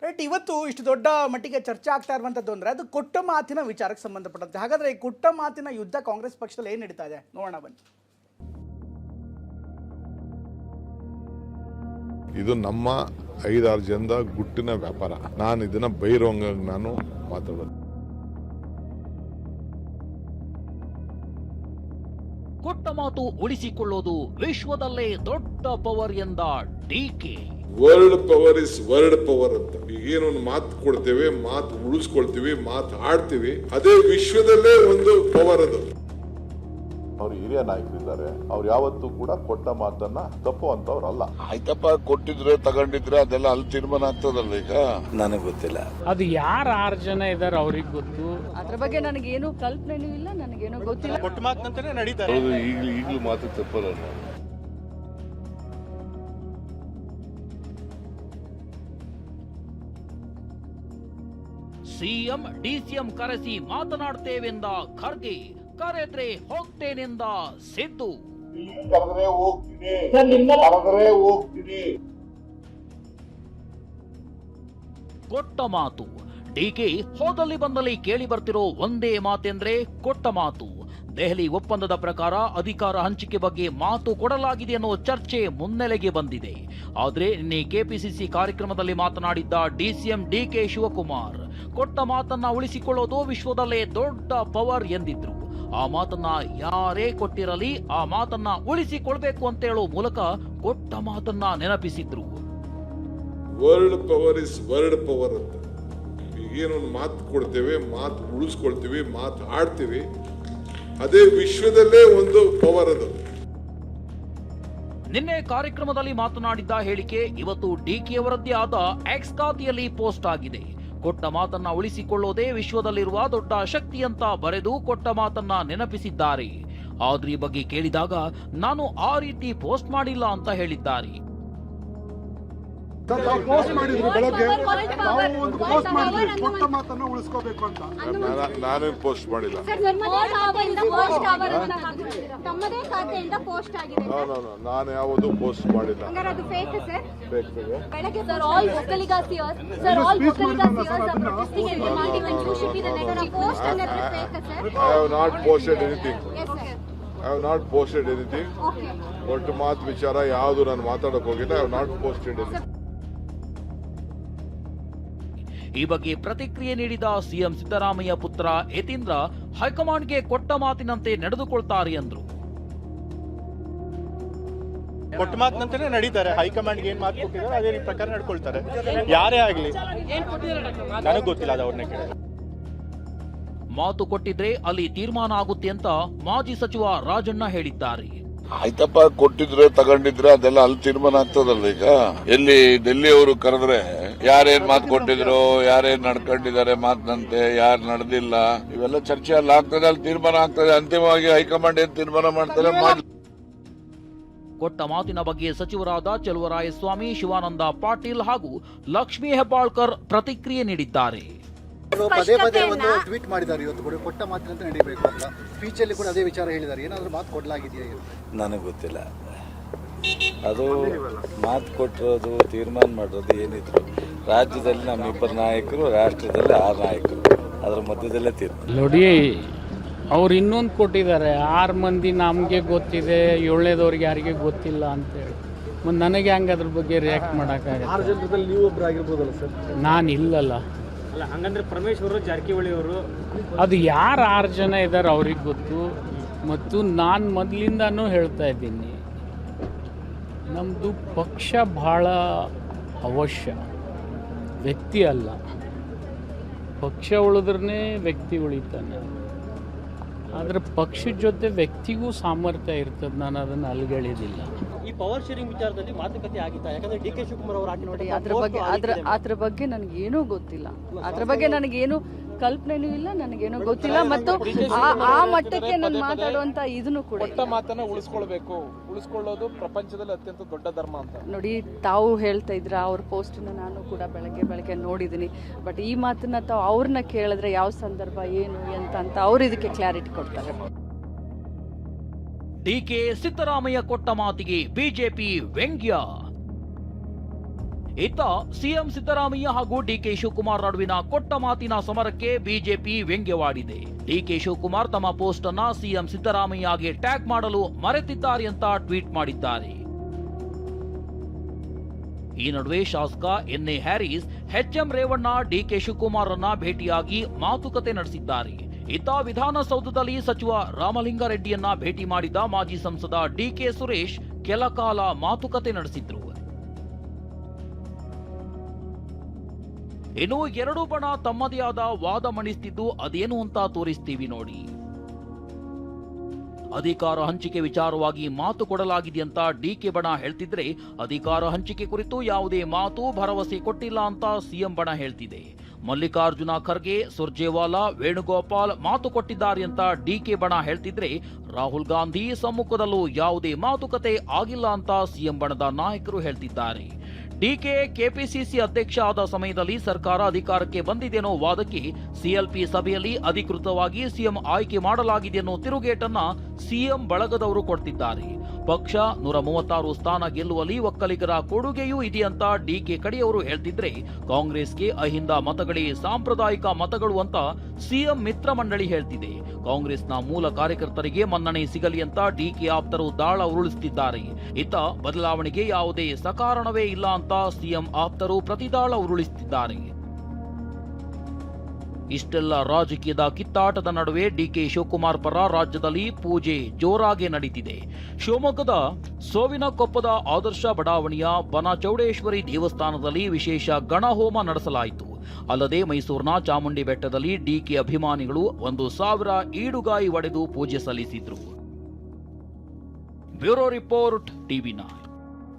Right, ಇವತ್ತು ಇಷ್ಟು ದೊಡ್ಡ ಮಟ್ಟಿಗೆ ಚರ್ಚೆ ಆಗ್ತಾ ಇರುವಂಥದ್ದು ಅಂದರೆ ಅದು ಕೊಟ್ಟ ಮಾತಿನ ವಿಚಾರಕ್ಕೆ ಸಂಬಂಧಪಟ್ಟಂತೆ. ಹಾಗಾದರೆ ಈ ಕೊಟ್ಟ ಮಾತಿನ ಯುದ್ಧ ಕಾಂಗ್ರೆಸ್ ಪಕ್ಷದಲ್ಲಿ ಏನು ನಡೀತಾ ಇದೆ ನೋಡೋಣ ಬನ್ನಿ. ಇದು ನಮ್ಮ 5-6 ಜನದ ಗುಟ್ಟಿನ ವ್ಯಾಪಾರ. ನಾನು ಇದನ್ನ ಬೈರೋಂಗ ನಾನು ಮಾತಾಡೋದು. ಕೊಟ್ಟ ಮಾತು ಉಳಿಸಿಕೊಳ್ಳೋದು ವಿಶ್ವದಲ್ಲೇ ದೊಡ್ಡ ಪವರ್ ಎಂದ DK. World power is world power ಅಂತ. ಈಗೇನೊಂದು ಮಾತು ಕೊಡ್ತೇವೆ, ಮಾತು ಉಳಿಸ್ಕೊಳ್ತೀವಿ, ಮಾತು ಆಡ್ತೀವಿ, ಅದೇ ವಿಶ್ವದಲ್ಲೇ ಒಂದು ಪವರ್ ಅದು. ಅವರು ಹಿರಿಯ ನಾಯಕರಿದ್ದಾರೆ, ಅವ್ರು ಯಾವತ್ತೂ ಕೂಡ ಕೊಟ್ಟ ಮಾತನ್ನ ತಪ್ಪುವಂತವ್ರಲ್ಲ. ಆಯ್ತಪ್ಪ, ಕೊಟ್ಟಿದ್ರೆ ತಗೊಂಡಿದ್ರೆ ಅದೆಲ್ಲ ಅಲ್ಲಿ ತೀರ್ಮಾನ ಆಗ್ತದಲ್ಲ. ಈಗ ನನಗೆ ಗೊತ್ತಿಲ್ಲ, ಅದು ಯಾರು 6 ಜನ ಇದಾರೆ ಅವ್ರಿಗೆ ಗೊತ್ತು. ಅದ್ರ ಬಗ್ಗೆ ನನಗೇನು ಕಲ್ಪನೆನೂ ಇಲ್ಲ, ನನಗೇನು ಗೊತ್ತಿಲ್ಲ. ಕೊಟ್ಟ ಮಾತಂತಾನೆ ನಡೀತಾರೆ. ಈಗಲೂ ಮಾತು ತಪ್ಪಲ್ಲ. ಸಿಎಂ ಡಿಸಿಎಂ ಕರೆಸಿ ಮಾತನಾಡ್ತೇವೆಂದ ಖರ್ಗೆ, ಕರೆದ್ರೆ ಹೋಗ್ತೇನೆಂದ ಸಿದ್ದು. ಕರೆದ್ರೆ ಹೋಗ್ತೀನಿ. ಕೊಟ್ಟ ಮಾತು. ಡಿಕೆ ಹೋದಲ್ಲಿ ಬಂದಲ್ಲಿ ಕೇಳಿ ಬರ್ತಿರೋ ಒಂದೇ ಮಾತೆಂದ್ರೆ ಕೊಟ್ಟ ಮಾತು. ದೆಹಲಿ ಒಪ್ಪಂದದ ಪ್ರಕಾರ ಅಧಿಕಾರ ಹಂಚಿಕೆ ಬಗ್ಗೆ ಮಾತು ಕೊಡಲಾಗಿದೆ ಅನ್ನೋ ಚರ್ಚೆ ಮುನ್ನೆಲೆಗೆ ಬಂದಿದೆ. ಆದರೆ ನಿನ್ನೆ ಕೆಪಿಸಿಸಿ ಕಾರ್ಯಕ್ರಮದಲ್ಲಿ ಮಾತನಾಡಿದ್ದ ಡಿಸಿಎಂ ಡಿಕೆ ಶಿವಕುಮಾರ್ ಕೊಟ್ಟ ಮಾತನ್ನ ಉಳಿಸಿಕೊಳ್ಳೋದು ವಿಶ್ವದಲ್ಲೇ ದೊಡ್ಡ ಪವರ್ ಎಂದಿದ್ರು. ಆ ಮಾತನ್ನ ಯಾರೇ ಕೊಟ್ಟಿರಲಿ ಆ ಮಾತನ್ನ ಉಳಿಸಿಕೊಳ್ಬೇಕು ಅಂತ ಹೇಳೋ ಮೂಲಕ ಕೊಟ್ಟ ಮಾತನ್ನ ನೆನಪಿಸಿದ್ರು. World power is world power ಅಂತ. ಈಗೇನೊಂದು ಮಾತು ಕೊಡ್ತೇವೆ, ಮಾತು ಉಳಿಸ್ಕೊಳ್ತೀವಿ, ಮಾತು ಆಡ್ತೀವಿ, ಅದೇ ವಿಶ್ವದಲ್ಲೇ ಒಂದು ಪವರ್ ಅದು. ನಿನ್ನೆ ಕಾರ್ಯಕ್ರಮದಲ್ಲಿ ಮಾತನಾಡಿದ್ದ ಹೇಳಿಕೆ ಇವತ್ತು ಡಿಕೆ ಅವರದ್ದೇ ಆದ ಎಕ್ಸ್ ಖಾತೆಯಲ್ಲಿ ಪೋಸ್ಟ್ ಆಗಿದೆ. ಕೊಟ್ಟ ಮಾತನ್ನ ಉಳಿಸಿಕೊಳ್ಳೋದೇ ವಿಶ್ವದಲ್ಲಿರುವ ದೊಡ್ಡ ಶಕ್ತಿ ಅಂತ ಬರೆದು ಕೊಟ್ಟ ಮಾತನ್ನ ನೆನಪಿಸಿದ್ದಾರೆ. ಆದ್ರೆ ಈ ಬಗ್ಗೆ ಕೇಳಿದಾಗ ನಾನು ಆ ರೀತಿ ಪೋಸ್ಟ್ ಮಾಡಿಲ್ಲ ಅಂತ ಹೇಳಿದ್ದಾರೆ. ನಾನೇನು ಪೋಸ್ಟ್ ಮಾಡಿಲ್ಲ. ನಾನು ಯಾವುದು ಪೋಸ್ಟ್ ಮಾಡಿಲ್ಲ. I have not posted anything. I have not posted anything. ಕೊಟ್ಟ ಮಾತು ವಿಚಾರ ಯಾವುದು ನಾನು ಮಾತಾಡಕ್ ಹೋಗಿಲ್ಲ. I have not posted anything. ಈ ಬಗ್ಗೆ ಪ್ರತಿಕ್ರಿಯೆ ನೀಡಿದ ಸಿಎಂ ಸಿದ್ದರಾಮಯ್ಯ ಪುತ್ರ ಯತೀಂದ್ರ ಹೈಕಮಾಂಡ್ಗೆ ಕೊಟ್ಟ ಮಾತಿನಂತೆ ನಡೆದುಕೊಳ್ತಾರೆ ಎಂದ್ರು. ಕೊಟ್ಟ ಮಾತಂತಾನೆ ನಡೀತಾರೆ. ಹೈಕಮಾಂಡ್ಗೆ ಏನ್ ಮಾತು ಕೊಟ್ಟಿದ್ದಾರೆ ಅದೇ ಪ್ರಕಾರ ನಡ್ಕೊಳ್ತಾರೆ. ಯಾರೇ ಆಗ್ಲಿ, ನನಗೆ ಗೊತ್ತಿಲ್ಲ, ಅದು ಅವ್ರನ್ನ ಕೇಳಿ. ಮಾತು ಕೊಟ್ಟಿದ್ರೆ ಅಲ್ಲಿ ತೀರ್ಮಾನ ಆಗುತ್ತೆ ಅಂತ ಮಾಜಿ ಸಚಿವ ರಾಜಣ್ಣ ಹೇಳಿದ್ದಾರೆ. ಆಯ್ತಪ್ಪ, ಕೊಟ್ಟಿದ್ರೆ ತಗೊಂಡಿದ್ರೆ ಅದೆಲ್ಲ ಅಲ್ಲಿ ತೀರ್ಮಾನ ಆಗ್ತದಲ್ಲ. ಈಗ ಎಲ್ಲಿ ಡೆಲ್ಲಿ ಅವರು ಕರೆದ್ರೆ ಯಾರೇನ್ ಮಾತು ಕೊಟ್ಟಿದ್ರು, ಯಾರೇನ್ ನಡ್ಕೊಂಡಿದ್ದಾರೆ ಮಾತಿನಂತೆ, ಯಾರು ನಡೆದಿಲ್ಲ, ಇವೆಲ್ಲ ಚರ್ಚೆ ಅಲ್ಲಿ ಆಗ್ತದೆ, ಅಲ್ಲಿ ತೀರ್ಮಾನ ಆಗ್ತದೆ. ಅಂತಿಮವಾಗಿ ಹೈಕಮಾಂಡ್ ಏನ್ ತೀರ್ಮಾನ ಮಾಡ್ತಾರೆ ಮಾಡಿ. ಕೊಟ್ಟ ಮಾತಿನ ಬಗ್ಗೆ ಸಚಿವರಾದ ಚಲುವರಾಯಸ್ವಾಮಿ, ಶಿವಾನಂದ ಪಾಟೀಲ್ ಹಾಗೂ ಲಕ್ಷ್ಮೀ ಹೆಬ್ಬಾಳ್ಕರ್ ಪ್ರತಿಕ್ರಿಯೆ ನೀಡಿದ್ದಾರೆ. ಪದೇ ಪದೇ ಒಂದು ಟ್ವೀಟ್ ಮಾಡಿದ್ದಾರೆ, ಇವತ್ತು ಕೂಡ ಕೊಟ್ಟ ಮಾತಿನಂತೆ ನಡೀಬೇಕು ಅಂತ. ಸ್ಪೀಚಲ್ಲಿ ಕೂಡ ಅದೇ ವಿಚಾರ ಹೇಳಿದ್ದಾರೆ. ಏನಾದರೂ ಮಾತು ಕೊಡಲಾಗಿದೆಯಾ? ನನಗೆ ಗೊತ್ತಿಲ್ಲ. ಅದು ಮಾತು ಕೊಟ್ಟಿರೋದು, ತೀರ್ಮಾನ ಮಾಡಿರೋದು ಏನಿದ್ರು ರಾಜ್ಯದಲ್ಲಿ ನಮ್ಮಿಬ್ಬರು ನಾಯಕರು, ರಾಷ್ಟ್ರದಲ್ಲಿ 6 ನಾಯಕರು, ಅದರ ಮಧ್ಯದಲ್ಲೇ ತೀರ್ಮಾನ. ನೋಡಿ, ಅವ್ರು ಇನ್ನೊಂದು ಕೊಟ್ಟಿದ್ದಾರೆ, 6 ಮಂದಿ ನಮಗೆ ಗೊತ್ತಿದೆ, 7ನೇದವ್ರಿಗೆ ಯಾರಿಗೆ ಗೊತ್ತಿಲ್ಲ ಅಂತೇಳಿ. ಮತ್ತು ನನಗೆ ಹಂಗೆ ಅದ್ರ ಬಗ್ಗೆ ರಿಯಾಕ್ಟ್ ಮಾಡೋಕ್ಕಾಗಲ್ಲ. 6 ಜನರಲ್ಲಿ ನೀವು ಒಬ್ಬರು ಆಗಿರ್ಬೋದಲ್ಲ ಸರ್? ನಾನು ಇಲ್ಲಲ್ಲ. ಅಲ್ಲ, ಹಂಗಂದ್ರೆ ಪರಮೇಶ್ವರ್ ಅವರು, ಜಾರಕಿಹೊಳಿ ಅವರು, ಅದು ಯಾರು 6 ಜನ ಇದ್ದಾರೆ ಅವ್ರಿಗೆ ಗೊತ್ತು. ಮತ್ತು ನಾನು ಮೊದಲಿಂದನೂ ಹೇಳ್ತಾ ಇದ್ದೀನಿ, ನಮ್ಮದು ಪಕ್ಷ ಭಾಳ ಅವಶ್ಯ, ವ್ಯಕ್ತಿ ಅಲ್ಲ. ಪಕ್ಷ ಉಳಿದ್ರೇ ವ್ಯಕ್ತಿ ಉಳಿತಾನೆ. ಆದರೆ ಪಕ್ಷದ ಜೊತೆ ವ್ಯಕ್ತಿಗೂ ಸಾಮರ್ಥ್ಯ ಇರ್ತದೆ. ನಾನು ಅದನ್ನು ಅಲ್ಗಳಿದಿಲ್ಲ. ಈ ಪವರ್ ಶೇರಿಂಗ್ ವಿಚಾರದಲ್ಲಿ ಮಾತುಕತೆ ಆಗಿತ್ತಾ? ಯಾಕಂದ್ರೆ ಡಿಕೆ ಶಿವಕುಮಾರ್ ಅವರು ನೋಡಿ, ಅದ್ರ ಬಗ್ಗೆ ನನಗೇನೂ ಗೊತ್ತಿಲ್ಲ. ಅದ್ರ ಬಗ್ಗೆ ನನಗೇನು ಕಲ್ಪನೆನೂ ಇಲ್ಲ, ನನಗೇನೋ ಗೊತ್ತಿಲ್ಲ. ಮತ್ತು ಆ ಮಟ್ಟಕ್ಕೆ ನಾನು ಮಾತಾಡುವಂತ ಇದನ್ನು ಕೂಡ ಕೊಟ್ಟ ಮಾತನ್ನ ಉಳಿಸ್ಕೊಳ್ಬೇಕು, ಉಳಿಸ್ಕೊಳ್ಳೋದು ಪ್ರಪಂಚದಲ್ಲಿ ಅತ್ಯಂತ ದೊಡ್ಡ ಧರ್ಮ ಅಂತ. ನೋಡಿ, ತಾವು ಹೇಳ್ತಾ ಇದ್ರ ಅವ್ರ ಪೋಸ್ಟನ್ನ ನಾನು ಕೂಡ ಬೆಳಗ್ಗೆ ನೋಡಿದ್ದೀನಿ. ಬಟ್ ಈ ಮಾತನ್ನ ತಾವು ಅವ್ರನ್ನ ಕೇಳಿದ್ರೆ ಯಾವ ಸಂದರ್ಭ ಏನು ಅಂತ ಅವ್ರು ಇದಕ್ಕೆ ಕ್ಲಾರಿಟಿ ಕೊಡ್ತಾರೆ. ಡಿಕೆ ಸಿದ್ದರಾಮಯ್ಯ ಕೊಟ್ಟ ಮಾತಿಗೆ ಬಿಜೆಪಿ ವ್ಯಂಗ್ಯ. ಇತ್ತ ಸಿಎಂ ಸಿದ್ದರಾಮಯ್ಯ ಹಾಗೂ ಡಿಕೆ ಶಿವಕುಮಾರ್ ನಡುವಿನ ಕೊಟ್ಟ ಮಾತಿನ ಸಮರಕ್ಕೆ ಬಿಜೆಪಿ ವ್ಯಂಗ್ಯವಾಡಿದೆ. ಡಿಕೆ ಶಿವಕುಮಾರ್ ತಮ್ಮ ಪೋಸ್ಟ್ ಅನ್ನ ಸಿಎಂ ಸಿದ್ದರಾಮಯ್ಯಗೆ ಟ್ಯಾಗ್ ಮಾಡಲು ಮರೆತಿದ್ದಾರೆ ಅಂತ ಟ್ವೀಟ್ ಮಾಡಿದ್ದಾರೆ. ಈ ನಡುವೆ ಶಾಸಕ ಎನ್.ಎ. Harris HM. Revanna DK Shivakumar ಅನ್ನ ಭೇಟಿಯಾಗಿ ಮಾತುಕತೆ ನಡೆಸಿದ್ದಾರೆ. ಇತ್ತ ವಿಧಾನಸೌಧದಲ್ಲಿ ಸಚಿವ ರಾಮಲಿಂಗಾರೆಡ್ಡಿಯನ್ನ ಭೇಟಿ ಮಾಡಿದ ಮಾಜಿ ಸಂಸದ ಡಿಕೆ ಸುರೇಶ್ ಕೆಲ ಕಾಲ ಮಾತುಕತೆ ನಡೆಸಿದ್ರು. ಇನ್ನು ಎರಡೂ ಬಣ ತಮ್ಮದೇ ಆದ ವಾದ ಮಂಡಿಸುತ್ತಿದ್ದು ಅದೇನು ಅಂತ ತೋರಿಸ್ತೀವಿ ನೋಡಿ. ಅಧಿಕಾರ ಹಂಚಿಕೆ ವಿಚಾರವಾಗಿ ಮಾತು ಕೊಡಲಾಗಿದೆ ಅಂತ ಡಿಕೆ ಬಣ ಹೇಳ್ತಿದ್ರೆ, ಅಧಿಕಾರ ಹಂಚಿಕೆ ಕುರಿತು ಯಾವುದೇ ಮಾತು ಭರವಸೆ ಕೊಟ್ಟಿಲ್ಲ ಅಂತ ಸಿಎಂ ಬಣ ಹೇಳ್ತಿದೆ. ಮಲ್ಲಿಕಾರ್ಜುನ ಖರ್ಗೆ, ಸುರ್ಜೇವಾಲಾ, ವೇಣುಗೋಪಾಲ್ ಮಾತು ಕೊಟ್ಟಿದ್ದಾರೆ ಅಂತ ಡಿಕೆ ಬಣ ಹೇಳ್ತಿದ್ರೆ, ರಾಹುಲ್ ಗಾಂಧಿ ಸಮ್ಮುಖದಲ್ಲೂ ಯಾವುದೇ ಮಾತುಕತೆ ಆಗಿಲ್ಲ ಅಂತ ಸಿಎಂ ಬಣದ ನಾಯಕರು ಹೇಳ್ತಿದ್ದಾರೆ. ಡಿಕೆ ಕೆಪಿಸಿಸಿ ಅಧ್ಯಕ್ಷ ಆದ ಸಮಯದಲ್ಲಿ ಸರ್ಕಾರ ಅಧಿಕಾರಕ್ಕೆ ಬಂದಿದೆಯೋ ವಾದಕ್ಕೆ ಸಿಎಲ್ಪಿ ಸಭೆಯಲ್ಲಿ ಅಧಿಕೃತವಾಗಿ ಸಿಎಂ ಆಯ್ಕೆ ಮಾಡಲಾಗಿದೆ ಅನ್ನೋ ತಿರುಗೇಟನ್ನ ಸಿಎಂ ಬಳಗದವರು ಕೊಡ್ತಿದ್ದಾರೆ. ಪಕ್ಷ 136 ಸ್ಥಾನ ಗೆಲ್ಲುವಲ್ಲಿ ಒಕ್ಕಲಿಗರ ಕೊಡುಗೆಯೂ ಇದೆಯಂತ ಡಿಕೆ ಕಡೆಯವರು ಹೇಳ್ತಿದ್ರೆ, ಕಾಂಗ್ರೆಸ್ಗೆ ಅಹಿಂದ ಮತಗಳೇ ಸಾಂಪ್ರದಾಯಿಕ ಮತಗಳು ಅಂತ ಸಿಎಂ ಮಿತ್ರ ಮಂಡಳಿ ಹೇಳ್ತಿದೆ. ಕಾಂಗ್ರೆಸ್ನ ಮೂಲ ಕಾರ್ಯಕರ್ತರಿಗೆ ಮನ್ನಣೆ ಸಿಗಲಿ ಅಂತ ಡಿಕೆ ಆಪ್ತರು ದಾಳ ಉರುಳಿಸುತ್ತಿದ್ದಾರೆ. ಇತ್ತ ಬದಲಾವಣೆಗೆ ಯಾವುದೇ ಸಕಾರಣವೇ ಇಲ್ಲ ಅಂತ ಸಿಎಂ ಆಪ್ತರು ಪ್ರತಿದಾಳ ಉರುಳಿಸುತ್ತಿದ್ದಾರೆ. ಇಷ್ಟೆಲ್ಲ ರಾಜಕೀಯದ ಕಿತ್ತಾಟದ ನಡುವೆ ಡಿಕೆ ಶಿವಕುಮಾರ್ ಪರ ರಾಜ್ಯದಲ್ಲಿ ಪೂಜೆ ಜೋರಾಗಿ ನಡೀತಿದೆ. ಶಿವಮೊಗ್ಗದ ಸೋವಿನಕೊಪ್ಪದ ಆದರ್ಶ ಬಡಾವಣೆಯ ಬನಚೌಡೇಶ್ವರಿ ದೇವಸ್ಥಾನದಲ್ಲಿ ವಿಶೇಷ ಗಣಹೋಮ ನಡೆಸಲಾಯಿತು. ಅಲ್ಲದೆ ಮೈಸೂರಿನ ಚಾಮುಂಡಿ ಬೆಟ್ಟದಲ್ಲಿ ಡಿಕೆ ಅಭಿಮಾನಿಗಳು 1,000 ಈಡುಗಾಯಿ ಒಡೆದು ಪೂಜೆ ಸಲ್ಲಿಸಿದ್ರು. Bureau report, ಟಿವಿ9.